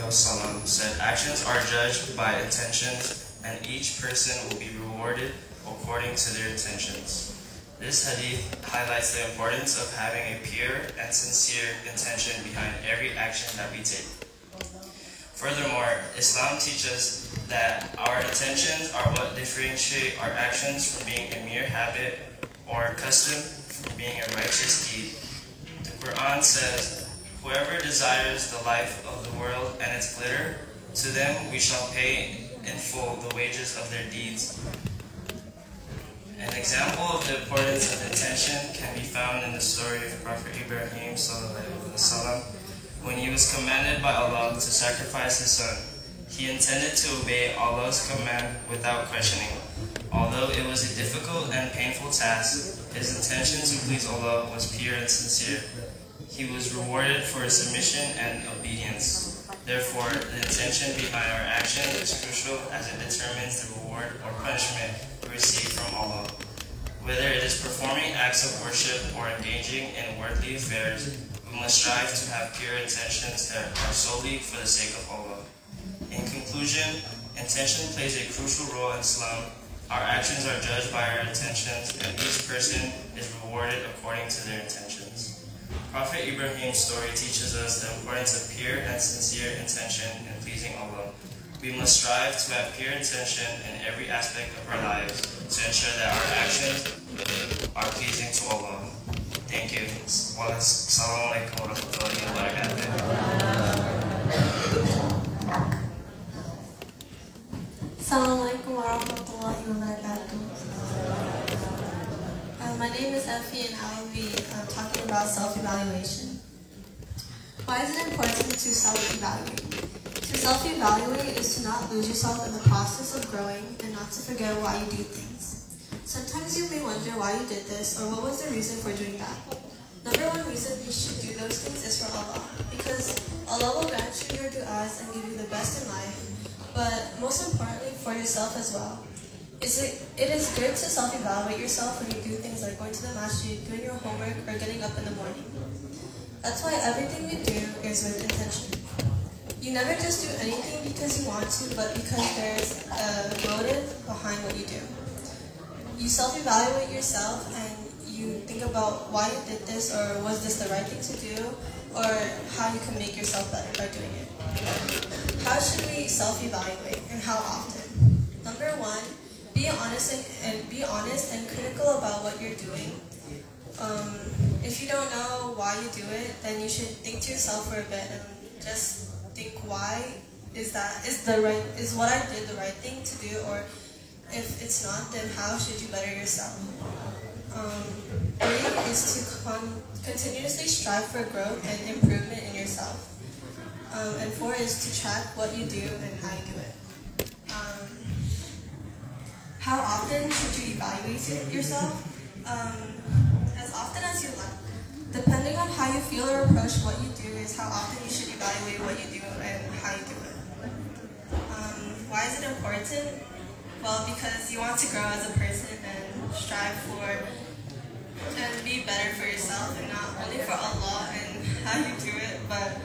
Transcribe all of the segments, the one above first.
wasallam said, "Actions are judged by intentions, and each person will be rewarded according to their intentions." This hadith highlights the importance of having a pure and sincere intention behind every action that we take. Furthermore, Islam teaches that our intentions are what differentiate our actions from being a mere habit or custom from being a righteous deed. The Quran says, "Whoever desires the life of the world and its glitter, to them we shall pay in full the wages of their deeds." An example of the importance of intention can be found in the story of Prophet Ibrahim sallallahu alaihi wasallam. When he was commanded by Allah to sacrifice his son, he intended to obey Allah's command without questioning. Although it was a difficult and painful task, his intention to please Allah was pure and sincere. He was rewarded for his submission and obedience. Therefore, the intention behind our action is crucial as it determines the reward or punishment we receive from Allah. Whether it is performing acts of worship or engaging in worldly affairs, we must strive to have pure intentions that are solely for the sake of Allah. In conclusion, intention plays a crucial role in Islam. Our actions are judged by our intentions, and each person is rewarded according to their intentions. Prophet Ibrahim's story teaches us the importance of pure and sincere intention in pleasing Allah. We must strive to have pure intention in every aspect of our lives to ensure that our actions are pleasing to Allah. Thank you. Wassalamualaikum warahmatullahi wabarakatuh. Assalamualaikum warahmatullahi wabarakatuh. My name is Effie and I will be talking about self-evaluation. Why is it important to self-evaluate? To self-evaluate is to not lose yourself in the process of growing and not to forget why you do things. Sometimes you may wonder why you did this or what was the reason for doing that. Number one reason you should do those things is for Allah, because Allah will grant you your du'as and give you the best in life, but most importantly for yourself as well. It is good to self-evaluate yourself when you do things like going to the masjid, doing your homework, or getting up in the morning. That's why everything you do is with intention. You never just do anything because you want to, but because there's a motive behind what you do. You self-evaluate yourself and you think about why you did this, or was this the right thing to do, or how you can make yourself better by doing it. How should we self-evaluate and how often? Number one, be honest and critical about what you're doing. If you don't know why you do it, then you should think to yourself for a bit and just think, why is what I did the right thing to do, or if it's not, then how should you better yourself? 3 is to continuously strive for growth and improvement in yourself. And 4 is to track what you do and how you do it. How often should you evaluate yourself? As often as you like. Depending on how you feel or approach what you do is how often you should evaluate what you do and how you do it. Why is it important? Well, because you want to grow as a person and strive for and be better for yourself, and not only for Allah and how you do it, but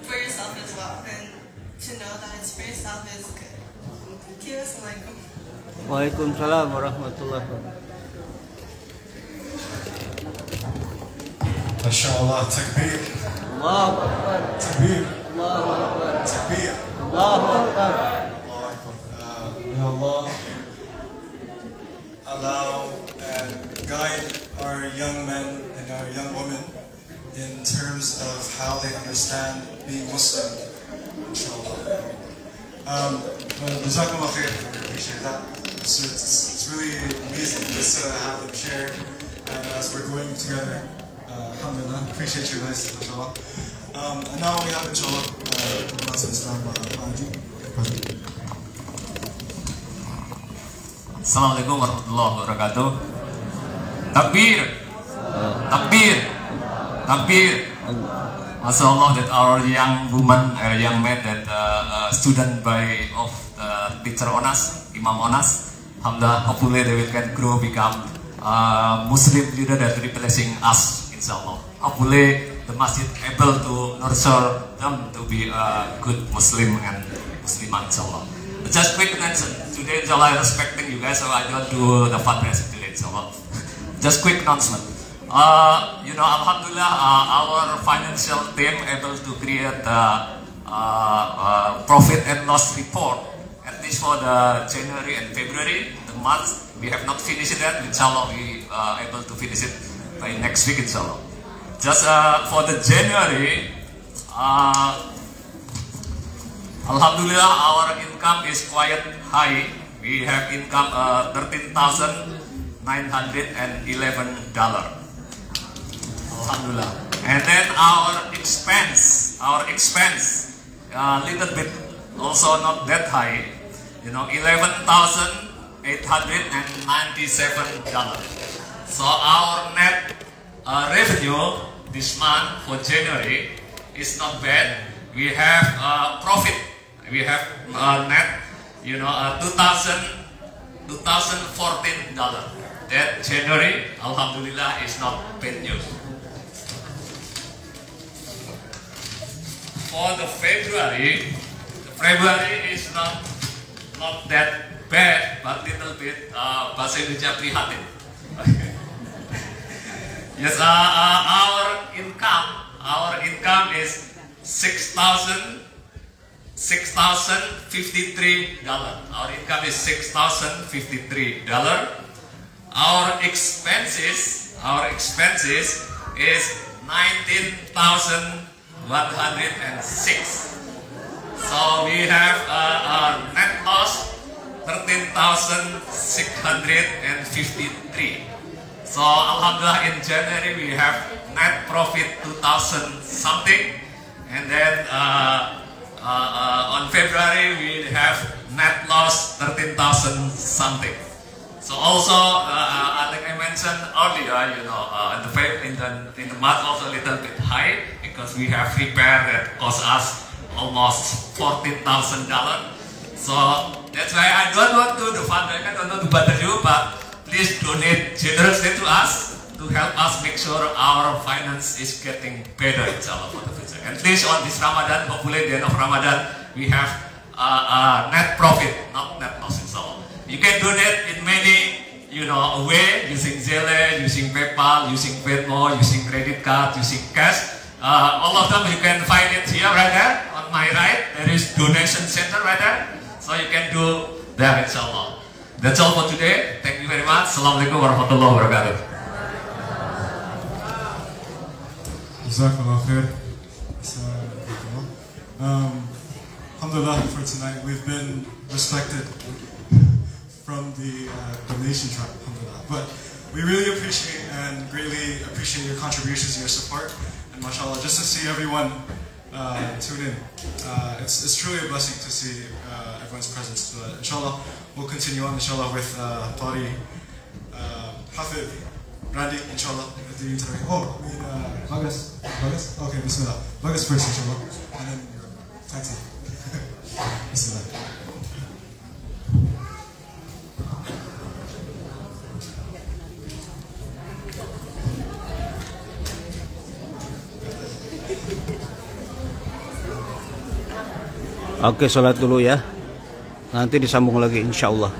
for yourself as well. And to know that it's for yourself is good. Thank you. Assalamualaikum. Waalaikumsalam warahmatullahi wabarakatuh. MashaAllah, takbir. Allahu Akbar. Takbir. Allahu Akbar. Takbir. Allahu Akbar. May Allah allow and guide our young men and our young women in terms of how they understand being Muslim, inshallah. Jazakumullah khair, I appreciate that. So it's really amazing just to have them share, and as we're going together, alhamdulillah, appreciate you guys, inshallah. And now we have, inshallah, Islam Haji. Assalamualaikum warahmatullahi wabarakatuh. Takbir, takbir, takbir. MashaAllah, that our young woman, young man, that student of teacher Onas, Imam Onas, alhamdulillah, hopefully they will can grow, become Muslim leader that replacing us, inshallah. Hopefully the masjid able to nurture them to be a good Muslim and Muslimah, inshallah. Just quick mention, today inshallah I'm respecting you guys, so I don't do the fundraising today, inshallah. Just quick announcement. Alhamdulillah, our financial team able to create profit and loss report, at least for the January and February, the month. We have not finished it yet, inshallah we are able to finish it by next week, inshallah. Just for the January, Alhamdulillah, our income is quite high. We have income $13,911. Alhamdulillah. And then our expense, little bit also not that high. $11,897. So our net revenue this month for January is not bad. We have profit. We have net, $2,014. That January, alhamdulillah, is not bad news. For the February is not that bad, but little bit bahasa Indonesia prihatin. Yes, our income is $6,053. Our income is $6,053. Our expenses is $19,106. So we have a net loss $13,653. So alhamdulillah, in January we have net profit 2,000 something, and then on February we have net loss 13,000 something. So also, I think I mentioned earlier, in the month also a little bit high, because we have repair that cost us almost $14,000. So that's why I don't want to do fundraising, I don't want to bother you, but please donate generously to us to help us make sure our finance is getting better, inshallah, for the future. And please, on this Ramadan, hopefully at the end of Ramadan, we have net profit, not net loss, inshallah. You can donate in many, way, using Zelle, using PayPal, using Venmo, using credit card, using cash. All of them you can find it here, right there, on my right. There is donation center right there, so you can do there, inshallah. That's all for today. Thank you very much. Assalamualaikum warahmatullahi wabarakatuh. Jazakallah khair. Alhamdulillah, for tonight we've been respected from the donation tribe, alhamdulillah. But we really appreciate and greatly appreciate your contributions and your support. And mashallah, just to see everyone tune in, it's truly a blessing to see everyone's presence. But inshallah, we'll continue on, inshallah, with Tari, Hafid, Randy, inshallah, at the interview. Bagas? Okay, bismillah. Bagas first, inshallah. And then Tati. Bismillah. Oke, sholat dulu ya. Nanti disambung lagi insyaallah.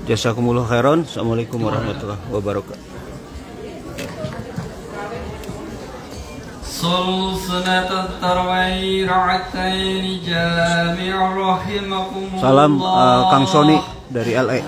Jazakumullah khairan. Assalamualaikum warahmatullahi wabarakatuh. صلوا صلاة التراويح ركعتين جامع رحمكم الله. Salam Kang Sony dari LA.